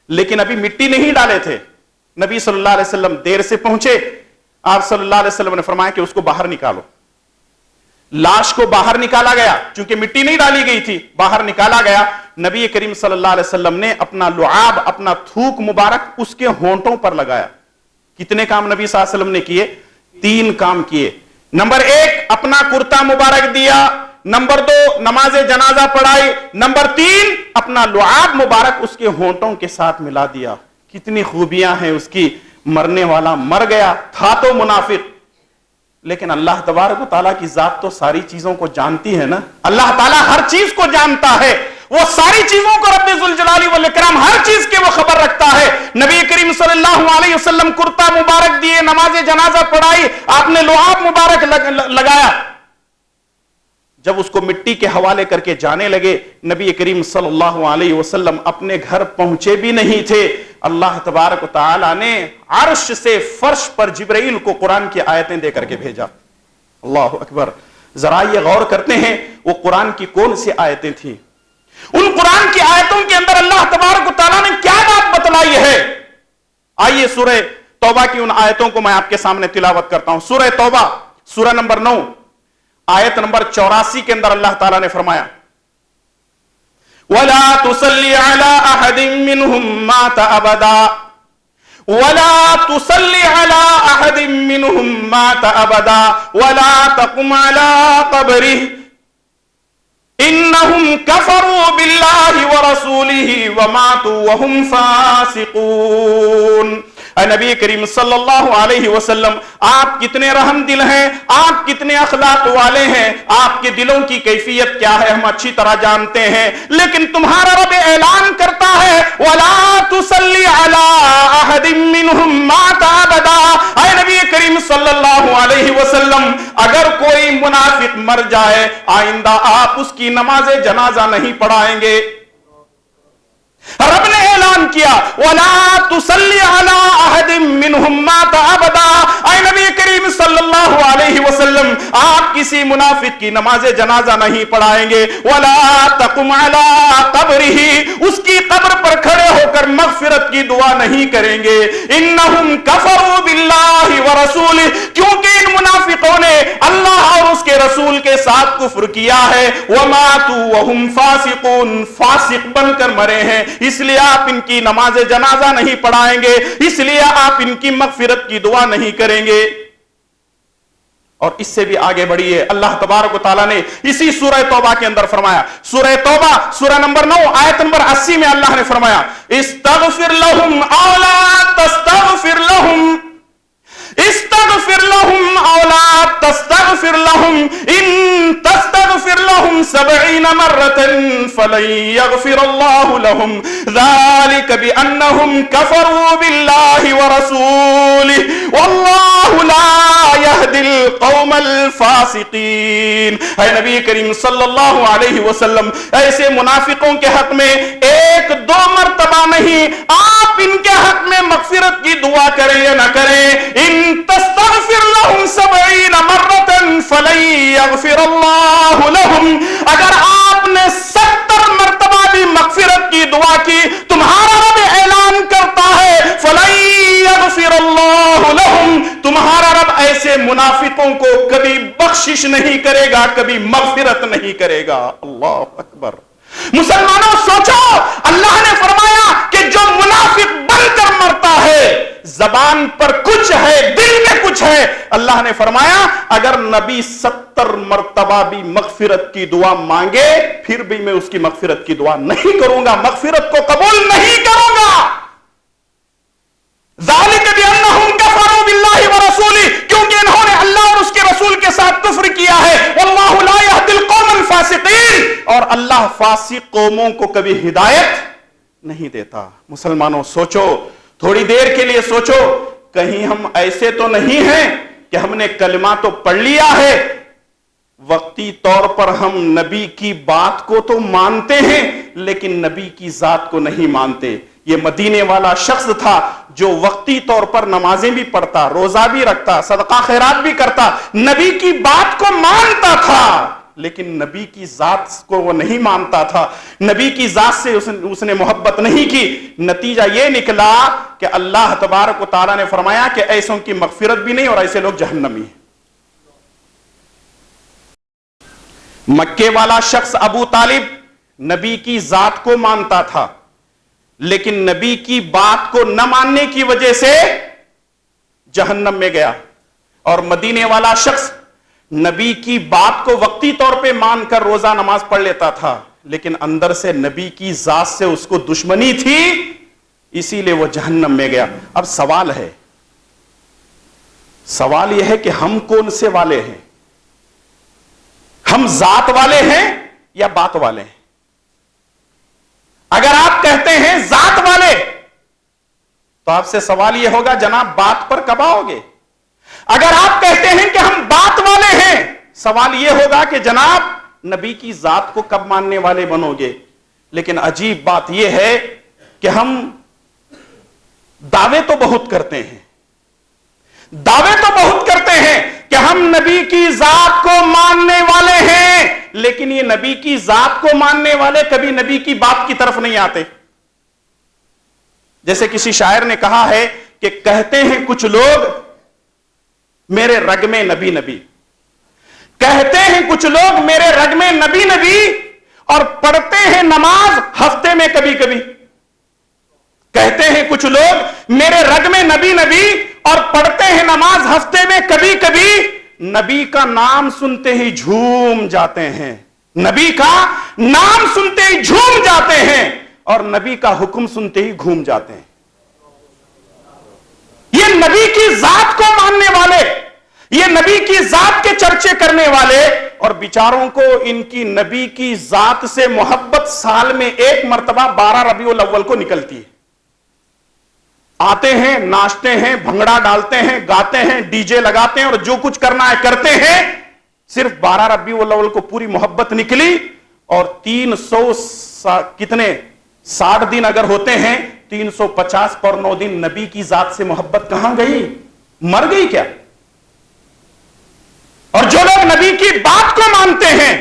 لیکن ابھی مٹی نہیں ڈالے تھے. نبی صلی اللہ علیہ وسلم دیر سے پہنچے. آپ صلی اللہ علیہ وسلم نے فرمایا کہ اس کو باہر نکالو. لاش کو باہر نکالا گیا, چونکہ مٹی نہیں ڈالی گئی تھی, باہر نکالا گیا. نبی کریم صلی اللہ علیہ وسلم نے اپنا لعاب, اپنا تھوک مبارک اس کے ہونٹوں پر لگایا. کتنے کام نبی صلی اللہ علیہ وسلم نے کیے؟ 3 کام کیے. نمبر 1 اپنا کرتا مبارک دیا, نمبر 2 نماز جنازہ پڑھائی, نمبر 3 اپنا لعاب مبارک اس کے ہونٹوں کے ساتھ ملا دیا. کتنی خوبیاں ہیں اس کی. مرنے والا مر گیا, تھا تو منافق, لیکن اللہ تبارک و تعالیٰ کی ذات تو ساری چیزوں کو جانتی ہے نا. اللہ تعالیٰ ہر چیز کو جانتا ہے, وہ ساری چیزوں کو رب ذوالجلال والاکرام ہر چیز کے وہ خبر رکھتا ہے. نبی کریم صلی اللہ علیہ وسلم کرتا مبارک دیے, نماز جنازہ پڑھائی, آپ نے لعاب مبارک لگایا. جب اس کو مٹی کے حوالے کر کے جانے لگے, نبی کریم صلی اللہ علیہ وسلم اپنے گھر پہنچے بھی نہیں تھے. اللہ تبارک و تعالیٰ نے عرش سے فرش پر جبرائیل کو قرآن کی آیتیں دے کر کے بھیجا. اللہ اکبر. ذرا یہ غور کرتے ہیں وہ قرآن کی کون سی آیتیں تھیں. ان قرآن کی آیتوں کے اندر اللہ تبارک و تعالیٰ نے کیا بات بتلائی ہے. آئیے سورہ توبہ کی ان آیتوں کو میں آپ کے سامنے تلاوت کرتا ہوں. سورہ توبہ سورہ نمبر 9 آیت نمبر 84 کے اندر اللہ تعالیٰ نے فرمایا وَلَا تُصَلِّ عَلَىٰ أَحَدٍ مِّنْهُمْ مَاتَ أَبَدًا وَلَا تُصَلِّ عَلَىٰ أَحَدٍ مِّنْهُمْ مَاتَ أَبَدًا وَلَا تَقُمْ عَلَىٰ قَبْرِهِ إِنَّهُمْ كَفَرُوا بِاللَّهِ وَرَسُولِهِ وَمَاتُوا وَهُمْ فَاسِقُونَ. اے نبی کریم صلی اللہ علیہ وسلم, آپ کتنے رحم دل ہیں, آپ کتنے اخلاق والے ہیں, آپ کے دلوں کی کیفیت کیا ہے ہم اچھی طرح جانتے ہیں, لیکن تمہارا رب اعلان کرتا ہے وَلَا تُصَلِّ عَلَىٰ أَحَدٍ مِّنْهُمْ مَاتَ أَبَدًا. اے نبی کریم صلی اللہ علیہ وسلم, اگر کوئی منافق مر جائے آئندہ آپ اس کی نماز جنازہ نہیں پڑھائیں گے. رب نے اعلان کیا وَلَا تُصَلِّ عَلَىٰ أَحَدٍ مِّنْهُمْ مَاتَ أَبَدًا. اے نبی کریم صلی اللہ علیہ وسلم, آپ کسی منافق کی نماز جنازہ نہیں پڑھائیں گے. وَلَا تَقُمْ عَلَىٰ قَبْرِهِ, اس کی قبر پر کھڑے ہو کر مغفرت کی دعا نہیں کریں گے. إِنَّهُمْ كَفَرُوا بِاللَّهِ وَرَسُولِهِ, کیونکہ ان منافقوں نے اللہ اور اس کے رسول کے ساتھ کفر کیا ہے. وَمَاتُوا وَهُمْ فَاسِقُونَ, فاسق بن کر مرے ہیں, اس لیے آپ ان کی نماز جنازہ نہیں پڑھائیں گے, اس لیے آپ ان کی مغفرت کی دعا نہیں کریں گے. اور اس سے بھی آگے بڑھیے, اللہ تبارک و تعالیٰ نے اسی سورہ توبہ کے اندر فرمایا. سورہ توبہ سورہ نمبر 9 آیت نمبر 80 میں اللہ نے فرمایا استغفر لهم او لا تستغفر لهم استغفر لهم او لا تستغفر لهم ان تستغفر لهم 70 مرة فلن يغفر الله لهم ذلك بأنهم كفروا بالله ورسوله والله لا يهدي القوم الفاسقین۔ اے نبی کریم صلی اللہ علیہ وسلم، ایسے منافقوں کے حق میں ایک دو مرتبہ نہیں، آپ ان کے حق میں مغفرت کی دعا کریں یا نہ کریں، ان تستغفر لهم 70 مرة فلن يغفر اللہ لهم، اگر آپ نے 70 مرتبہ بھی مغفرت کی دعا کی، تمہارا رب اعلان کرتا ہے فلن يغفر اللہ لهم، تمہارا رب ایسے منافقوں کو کبھی بخشش نہیں کرے گا، کبھی مغفرت نہیں کرے گا۔ اللہ اکبر۔ مسلمانوں سوچو، اللہ نے فرمایا کہ جو منافق بن کر مرتا ہے، زبان پر کچھ ہے، دل میں کچھ ہے، اللہ نے فرمایا اگر نبی 70 مرتبہ بھی مغفرت کی دعا مانگے، پھر بھی میں اس کی مغفرت کی دعا نہیں کروں گا، مغفرت کو قبول نہیں کروں گا۔ ذالک بانہم کفروا باللہ ورسولہ، کیونکہ انہوں نے اللہ اور اس کے رسول کے ساتھ کفر کیا ہے۔ واللہ لا یہدی القوم الفاسقین، اور اللہ فاسق قوموں کو کبھی ہدایت نہیں دیتا۔ مسلمانوں سوچو، تھوڑی دیر کے لیے سوچو، کہیں ہم ایسے تو نہیں ہیں کہ ہم نے کلمہ تو پڑھ لیا ہے، وقتی طور پر ہم نبی کی بات کو تو مانتے ہیں لیکن نبی کی ذات کو نہیں مانتے۔ یہ مدینے والا شخص تھا جو وقتی طور پر نمازیں بھی پڑھتا، روزہ بھی رکھتا، صدقہ خیرات بھی کرتا، نبی کی بات کو مانتا تھا، لیکن نبی کی ذات کو وہ نہیں مانتا تھا، نبی کی ذات سے اس نے محبت نہیں کی۔ نتیجہ یہ نکلا کہ اللہ تبارک و تعالیٰ نے فرمایا کہ ایسوں کی مغفرت بھی نہیں اور ایسے لوگ جہنمی ہیں۔ مکے والا شخص ابو طالب نبی کی ذات کو مانتا تھا، لیکن نبی کی بات کو نہ ماننے کی وجہ سے جہنم میں گیا، اور مدینے والا شخص نبی کی بات کو وقتی طور پہ مان کر روزہ نماز پڑھ لیتا تھا، لیکن اندر سے نبی کی ذات سے اس کو دشمنی تھی، اسی لیے وہ جہنم میں گیا۔ اب سوال یہ ہے کہ ہم کون سے والے ہیں؟ ہم ذات والے ہیں یا بات والے ہیں؟ اگر آپ کہتے ہیں ذات والے تو آپ سے سوال یہ ہوگا جناب بات پر کب آؤ گے؟ اگر آپ کہتے ہیں کہ ہم بات والے ہیں، سوال یہ ہوگا کہ جناب نبی کی ذات کو کب ماننے والے بنو گے؟ لیکن عجیب بات یہ ہے کہ ہم دعوے تو بہت کرتے ہیں، کہ ہم نبی کی ذات کو ماننے والے ہیں، لیکن یہ نبی کی ذات کو ماننے والے کبھی نبی کی بات کی طرف نہیں آتے۔ جیسے کسی شاعر نے کہا ہے کہ کہتے ہیں کچھ لوگ میرے رگ میں نبی نبی، کہتے ہیں کچھ لوگ میرے رگ میں نبی نبی، اور پڑھتے ہیں نماز ہفتے میں کبھی کبھی۔ کہتے ہیں کچھ لوگ میرے رگ میں نبی نبی اور پڑھتے ہیں نماز ہفتے میں کبھی کبھی، نبی کا نام سنتے ہی جھوم جاتے ہیں، نبی کا نام سنتے ہی جھوم جاتے ہیں، اور نبی کا حکم سنتے ہی گھوم جاتے ہیں۔ یہ نبی کی ذات کو ماننے والے، یہ نبی کی ذات کے چرچے کرنے والے، اور بیچاروں کو ان کی نبی کی ذات سے محبت سال میں ایک مرتبہ 12 ربیع الاول کو نکلتی ہے۔ آتے ہیں، ناچتے ہیں، بھنگڑا ڈالتے ہیں، گاتے ہیں، ڈی جے لگاتے ہیں، اور جو کچھ کرنا ہے کرتے ہیں، صرف 12 ربیع الاول کو پوری محبت نکلی، اور 60 دن اگر ہوتے ہیں، 350 پر 9 دن نبی کی ذات سے محبت کہاں گئی؟ مر گئی کیا؟ اور جو لوگ نبی کی بات کو مانتے ہیں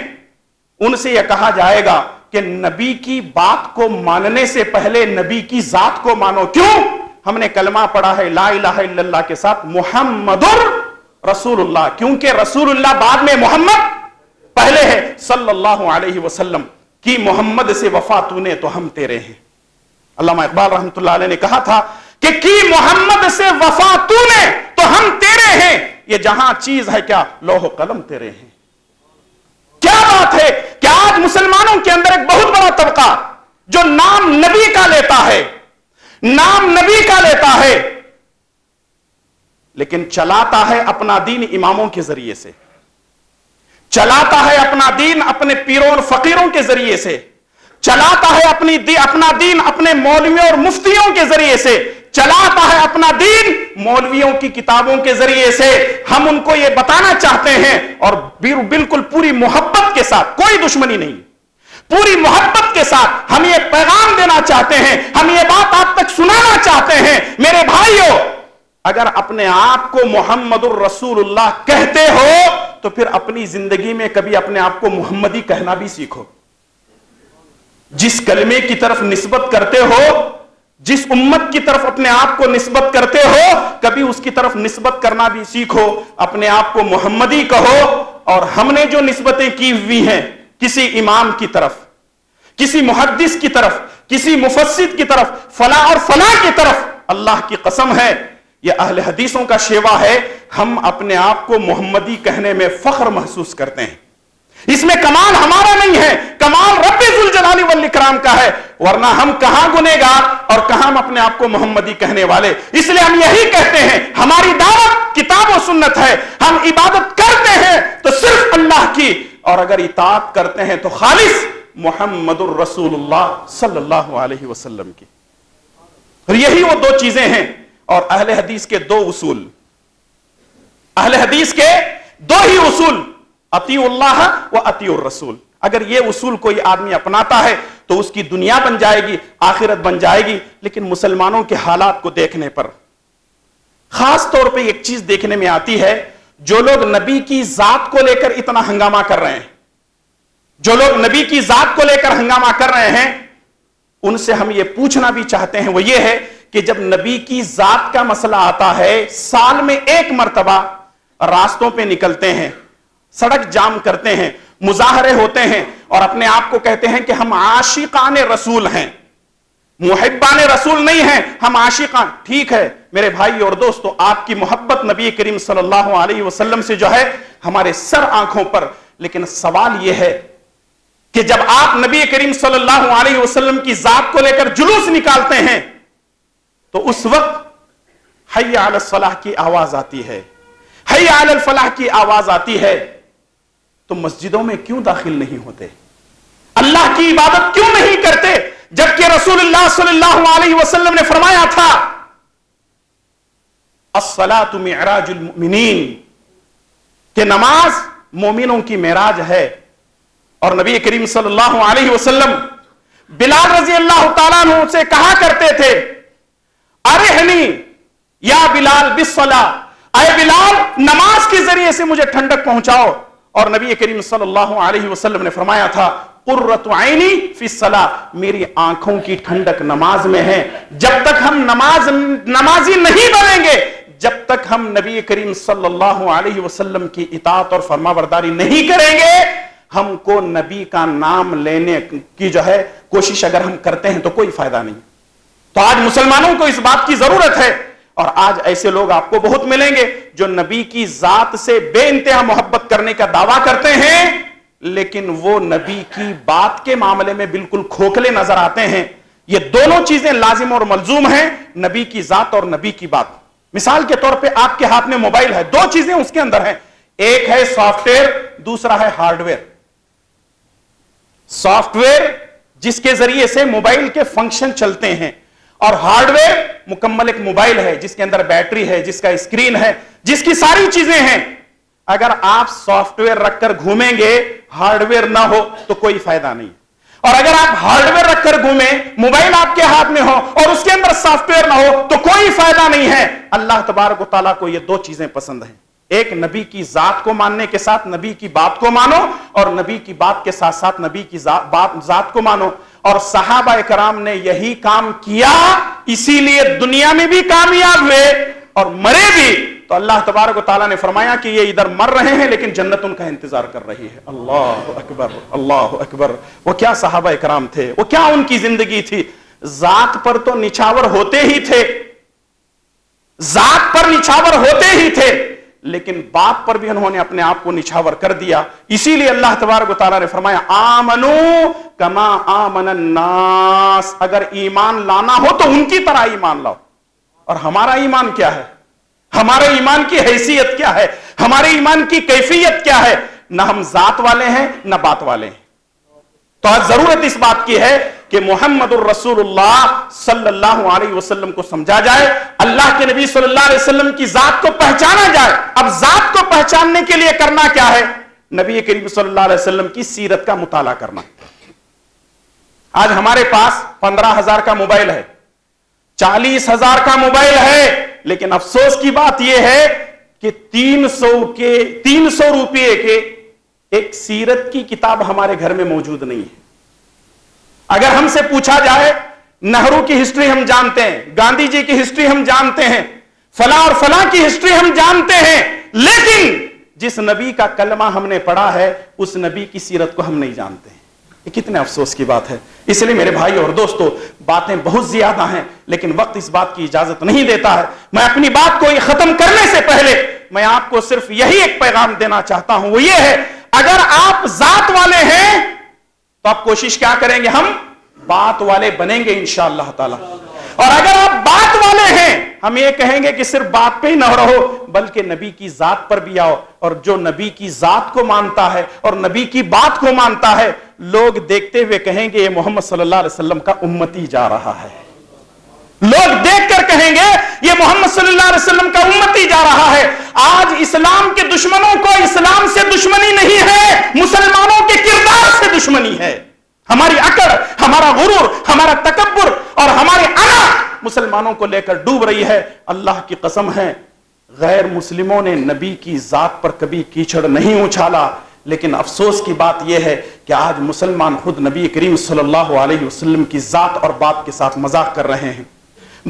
ان سے یہ کہا جائے گا کہ نبی کی بات کو ماننے سے پہلے نبی کی ذات کو مانو۔ کیوں؟ ہم نے کلمہ پڑھا ہے لا الہ الا اللہ کے ساتھ محمد رسول اللہ، کیونکہ رسول اللہ بعد میں محمد پہلے ہے صلی اللہ علیہ وسلم کی محمد سے وفا تو نے تو ہم تیرے ہیں۔ علامہ اقبال رحمۃ اللہ علیہ نے کہا تھا کہ کی محمد سے وفا تو نے تو ہم تیرے ہیں، یہ جہاں چیز ہے کیا لوح و قلم تیرے ہیں۔ کیا بات ہے کہ آج مسلمانوں کے اندر ایک بہت بڑا طبقہ جو نام نبی کا لیتا ہے، نام نبی کا لیتا ہے، لیکن چلاتا ہے اپنا دین اماموں کے ذریعے سے، چلاتا ہے اپنا دین اپنے پیروں اور فقیروں کے ذریعے سے، چلاتا ہے اپنا دین اپنے مولویوں اور مفتیوں کے ذریعے سے، چلاتا ہے اپنا دین مولویوں کی کتابوں کے ذریعے سے. ہم ان کو یہ بتانا چاہتے ہیں اور بالکل پوری محبت کے ساتھ, کوئی دشمنی نہیں, پوری محبت کے ساتھ ہم یہ پیغام دینا چاہتے ہیں, ہم یہ بات آپ تک سنانا چاہتے ہیں. میرے بھائیو, اگر اپنے آپ کو محمد الرسول اللہ کہتے ہو تو پھر اپنی زندگی میں کبھی اپنے آپ کو محمدی کہنا بھی سیکھو. جس کلمے کی طرف نسبت کرتے ہو, جس امت کی طرف اپنے آپ کو نسبت کرتے ہو, کبھی اس کی طرف نسبت کرنا بھی سیکھو. اپنے آپ کو محمدی کہو. اور ہم نے جو نسبتیں کی ہوئی ہیں کسی امام کی طرف, کسی محدث کی طرف, کسی مفسر کی طرف, فلاں اور فلاں کی طرف, اللہ کی قسم ہے یہ اہل حدیثوں کا شیوا ہے. ہم اپنے آپ کو محمدی کہنے میں فخر محسوس کرتے ہیں. اس میں کمال ہمارا نہیں ہے, کمال رب ذوالجلال والاکرام کا ہے. ورنہ ہم کہاں گنہگار اور کہاں ہم اپنے آپ کو محمدی کہنے والے. اس لیے ہم یہی کہتے ہیں ہماری دعوت کتاب و سنت ہے. ہم عبادت کرتے ہیں تو صرف اللہ کی, اور اگر اطاعت کرتے ہیں تو خالص محمد الرسول اللہ صلی اللہ علیہ وسلم کی. اور یہی وہ دو چیزیں ہیں. اور اہل حدیث کے دو اصول, اہل حدیث کے دو ہی اصول, اطیعوا اللہ و اطیعوا الرسول. اگر یہ اصول کوئی آدمی اپناتا ہے تو اس کی دنیا بن جائے گی, آخرت بن جائے گی. لیکن مسلمانوں کے حالات کو دیکھنے پر خاص طور پہ ایک چیز دیکھنے میں آتی ہے, جو لوگ نبی کی ذات کو لے کر اتنا ہنگامہ کر رہے ہیں, جو لوگ نبی کی ذات کو لے کر ہنگامہ کر رہے ہیں, ان سے ہم یہ پوچھنا بھی چاہتے ہیں. وہ یہ ہے کہ جب نبی کی ذات کا مسئلہ آتا ہے, سال میں ایک مرتبہ راستوں پہ نکلتے ہیں, سڑک جام کرتے ہیں, مظاہرے ہوتے ہیں اور اپنے آپ کو کہتے ہیں کہ ہم عاشقان رسول ہیں, محبان رسول نہیں ہیں, ہم عاشقان. ٹھیک ہے میرے بھائی اور دوستو, آپ کی محبت نبی کریم صلی اللہ علیہ وسلم سے جو ہے ہمارے سر آنکھوں پر. لیکن سوال یہ ہے کہ جب آپ نبی کریم صلی اللہ علیہ وسلم کی ذات کو لے کر جلوس نکالتے ہیں تو اس وقت حی علی الصلاح کی آواز آتی ہے, حی علی الفلاح کی آواز آتی ہے, تو مسجدوں میں کیوں داخل نہیں ہوتے؟ اللہ کی عبادت کیوں نہیں کرتے؟ جبکہ رسول اللہ صلی اللہ علیہ وسلم نے فرمایا تھا الصلاۃ معراج المؤمنین, کہ نماز مومنوں کی معراج ہے. اور نبی کریم صلی اللہ علیہ وسلم بلال رضی اللہ تعالیٰ عنہ سے کہا کرتے تھے ارحنی یا بلال بالصلاۃ, اے بلال نماز کے ذریعے سے مجھے ٹھنڈک پہنچاؤ. اور نبی کریم صلی اللہ علیہ وسلم نے فرمایا تھا قرۃ عینی فی الصلاۃ, میری آنکھوں کی ٹھنڈک نماز میں ہے. جب تک ہم نمازی نہیں بنیں گے, جب تک ہم نبی کریم صلی اللہ علیہ وسلم کی اطاعت اور فرما برداری نہیں کریں گے, ہم کو نبی کا نام لینے کی جو ہے کوشش اگر ہم کرتے ہیں تو کوئی فائدہ نہیں. تو آج مسلمانوں کو اس بات کی ضرورت ہے, اور آج ایسے لوگ آپ کو بہت ملیں گے جو نبی کی ذات سے بے انتہا محبت کرنے کا دعویٰ کرتے ہیں, لیکن وہ نبی کی بات کے معاملے میں بالکل کھوکھلے نظر آتے ہیں. یہ دونوں چیزیں لازم اور ملزوم ہیں, نبی کی ذات اور نبی کی بات. مثال کے طور پہ آپ کے ہاتھ میں موبائل ہے, دو چیزیں اس کے اندر ہیں, ایک ہے سافٹ ویئر, دوسرا ہے ہارڈ ویئر. سافٹ ویئر جس کے ذریعے سے موبائل کے فنکشن چلتے ہیں, اور ہارڈ ویئر مکمل ایک موبائل ہے جس کے اندر بیٹری ہے, جس کا اسکرین ہے, جس کی ساری چیزیں ہیں. اگر آپ سافٹ ویئر رکھ کر گھومیں گے, ہارڈ ویئر نہ ہو تو کوئی فائدہ نہیں. اور اگر آپ ہارڈ ویئر رکھ کر گھومیں, موبائل آپ کے ہاتھ میں ہو اور اس کے اندر سافٹ ویئر نہ ہو تو کوئی فائدہ نہیں ہے. اللہ تبارک و تعالیٰ کو یہ دو چیزیں پسند ہیں, ایک نبی کی ذات کو ماننے کے ساتھ نبی کی بات کو مانو, اور نبی کی بات کے ساتھ ساتھ نبی کی ذات کو مانو. اور صحابہ کرام نے یہی کام کیا, اسی لیے دنیا میں بھی کامیاب ہوئے اور مرے بھی. تو اللہ تبارک و تعالیٰ نے فرمایا کہ یہ ادھر مر رہے ہیں لیکن جنت ان کا انتظار کر رہی ہے. اللہ اکبر, اللہ اکبر. وہ کیا صحابہ کرام تھے, وہ کیا ان کی زندگی تھی. ذات پر تو نچھاور ہوتے ہی تھے, ذات پر نچھاور ہوتے ہی تھے, لیکن بات پر بھی انہوں نے اپنے آپ کو نچھاور کر دیا. اسی لیے اللہ تبارک و تعالیٰ نے فرمایا آمنو کما آمن الناس, اگر ایمان لانا ہو تو ان کی طرح ایمان لاؤ. اور ہمارا ایمان کیا ہے, ہمارے ایمان کی حیثیت کیا ہے, ہمارے ایمان کی کیفیت کیا ہے؟ نہ ہم ذات والے ہیں نہ بات والے ہیں. تو آج ضرورت اس بات کی ہے کہ محمد الرسول اللہ صلی اللہ علیہ وسلم کو سمجھا جائے، اللہ کے نبی صلی اللہ علیہ وسلم کی ذات کو پہچانا جائے۔ اب ذات کو پہچاننے کے لیے کرنا کیا ہے؟ نبی کریم صلی اللہ علیہ وسلم کی سیرت کا مطالعہ کرنا۔ آج ہمارے پاس 15,000 کا موبائل ہے، 40,000 کا موبائل ہے، لیکن افسوس کی بات یہ ہے کہ 300 روپے کے ایک سیرت کی کتاب ہمارے گھر میں موجود نہیں ہے۔ اگر ہم سے پوچھا جائے نہرو کی ہسٹری ہم جانتے ہیں، گاندھی جی کی ہسٹری ہم جانتے ہیں، فلاں اور فلاں کی ہسٹری ہم جانتے ہیں، لیکن جس نبی کا کلمہ ہم نے پڑھا ہے اس نبی کی سیرت کو ہم نہیں جانتے ہیں۔ یہ کتنے افسوس کی بات ہے۔ اس لیے میرے بھائی اور دوستو، باتیں بہت زیادہ ہیں لیکن وقت اس بات کی اجازت نہیں دیتا ہے۔ میں اپنی بات کو ختم کرنے سے پہلے میں آپ کو صرف یہی ایک پیغام دینا چاہتا ہوں، وہ یہ ہے، اگر آپ ذات والے ہیں تو آپ کوشش کیا کریں گے؟ ہم بات والے بنیں گے انشاءاللہ تعالی۔ اور اگر آپ بات والے ہیں، ہم یہ کہیں گے کہ صرف بات پہ ہی نہ رہو بلکہ نبی کی ذات پر بھی آؤ، اور جو نبی کی ذات کو مانتا ہے اور نبی کی بات کو مانتا ہے، لوگ دیکھتے ہوئے کہیں گے یہ محمد صلی اللہ علیہ وسلم کا امتی جا رہا ہے۔ لوگ دیکھ کر کہیں گے یہ محمد صلی اللہ علیہ وسلم کا امتی جا رہا ہے۔ آج اسلام کے دشمنوں کو اسلام سے دشمنی نہیں ہے، مسلمانوں کے کردار سے دشمنی ہے۔ ہماری عقل، ہمارا غرور، ہمارا تکبر اور ہماری انا مسلمانوں کو لے کر ڈوب رہی ہے۔ اللہ کی قسم ہے، غیر مسلموں نے نبی کی ذات پر کبھی کیچڑ نہیں اچھالا، لیکن افسوس کی بات یہ ہے کہ آج مسلمان خود نبی کریم صلی اللہ علیہ وسلم کی ذات اور بات کے ساتھ مذاق کر رہے ہیں۔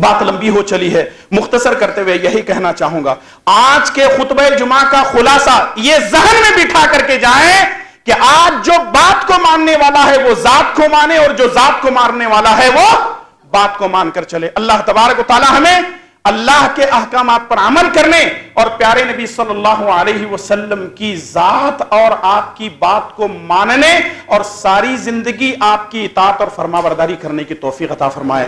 بات لمبی ہو چلی ہے، مختصر کرتے ہوئے یہی کہنا چاہوں گا، آج کے خطبہ جمعہ کا خلاصہ یہ ذہن میں بٹھا کر کے جائیں کہ آج جو بات کو ماننے والا ہے وہ ذات کو مانے، اور جو ذات کو ماننے والا ہے وہ بات کو مان کر چلے۔ اللہ تبارک و تعالی ہمیں اللہ کے احکامات پر عمل کرنے اور پیارے نبی صلی اللہ علیہ وسلم کی ذات اور آپ کی بات کو ماننے اور ساری زندگی آپ کی اطاعت اور فرما برداری کرنے کی توفیق عطا فرمائے۔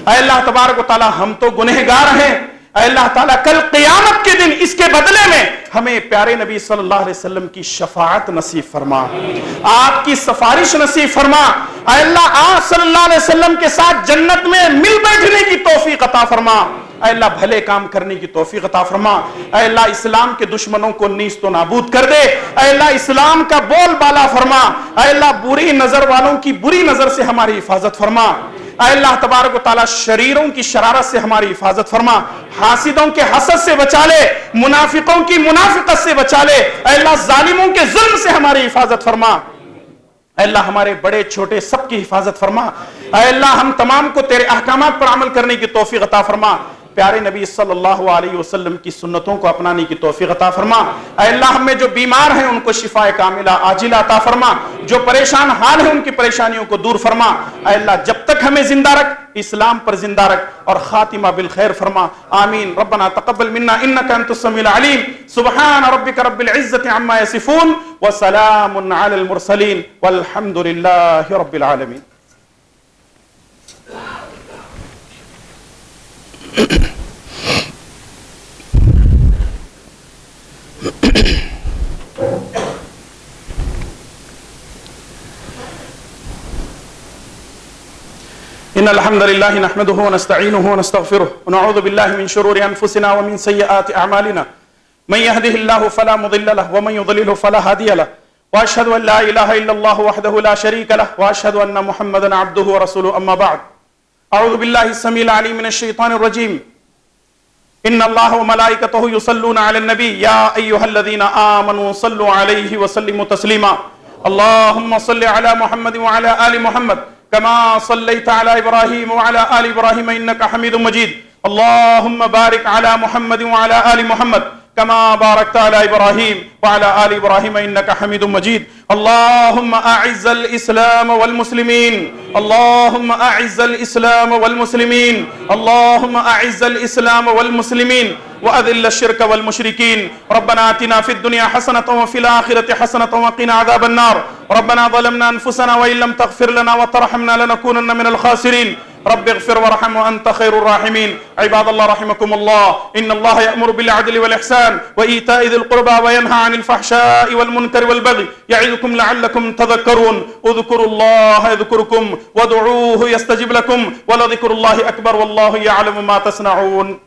اے اللہ تبارک و تعالی، ہم تو گنہگار ہیں، اے اللہ تعالیٰ کل قیامت کے دن اس کے بدلے میں ہمیں پیارے نبی صلی اللہ علیہ وسلم کی شفاعت نصیب فرما، آپ کی سفارش نصیب فرما۔ اے اللہ آپ صلی اللہ علیہ وسلم کے ساتھ جنت میں مل بیٹھنے کی توفیق عطا فرما۔ اے اللہ بھلے کام کرنے کی توفیق عطا فرما۔ اے اللہ اسلام کے دشمنوں کو نیست و نابود کر دے۔ اے اللہ اسلام کا بول بالا فرما۔ اے اللہ بری نظر والوں کی بری نظر سے ہماری حفاظت فرما۔ اے اللہ تبارک و تعالی شریروں کی شرارت سے ہماری حفاظت فرما، حاسدوں کے حسد سے بچا لے، منافقوں کی منافقت سے بچا لے۔ اے اللہ ظالموں کے ظلم سے ہماری حفاظت فرما۔ اے اللہ ہمارے بڑے چھوٹے سب کی حفاظت فرما۔ اے اللہ ہم تمام کو تیرے احکامات پر عمل کرنے کی توفیق عطا فرما۔ پیارے نبی صلی اللہ علیہ وسلم کی سنتوں کو اپنانے کی توفیق عطا فرما۔ اے اللہ ہم میں جو بیمار ہیں ان کو شفاء کاملہ عاجلہ عطا فرما، جو پریشان حال ہیں ان کی پریشانیوں کو دور فرما۔ اے اللہ جب تک ہمیں زندہ رکھ، اسلام پر زندہ رکھ اور خاتمہ بالخیر فرما۔ آمین۔ ربنا تقبل منا انك انت السميع العليم۔ سبحان ربك رب العزة عما يصفون وسلام على المرسلين والحمد لله رب العالمين۔ إن الحمد لله نحمده ونستعينه ونستغفره ونعوذ بالله من شرور أنفسنا ومن سيئات أعمالنا من يهده الله فلا مضل له ومن يضلله فلا هادي له وأشهد أن لا إله إلا الله وحده لا شريك له وأشهد أن محمدا عبده ورسوله أما بعد أعوذ بالله السميع العليم من الشيطان الرجيم إن الله وملائكته يصلون على النبي يا أيها الذين آمنوا صلوا عليه وسلموا تسليما اللهم صل على محمد وعلى آل محمد كما صليت على إبراهيم وعلى آل إبراهيم إنك حميد مجيد اللهم بارك على محمد وعلى آل محمد كما باركت على إبراهيم وعلى آل إبراهيم إنك حميد مجيد اللهم أعز الإسلام والمسلمين اللهم أعز الإسلام والمسلمين اللهم أعز الإسلام والمسلمين وأذل الشرك والمشركين ربنا آتنا في الدنيا حسنة وفي الآخرة حسنة وقنا عذاب النار ربنا ظلمنا أنفسنا وإن لم تغفر لنا وترحمنا لنكونن من الخاسرين رب اغفر وارحم وأنت خير الراحمين. عباد الله رحمكم الله، إن الله يأمر بالعدل والإحسان وإيتاء ذي القربى وينهى عن الفحشاء والمنكر والبغي يعظكم لعلكم تذكرون. اذكروا الله يذكركم وادعوه يستجب لكم ولذكر الله أكبر والله يعلم ما تصنعون.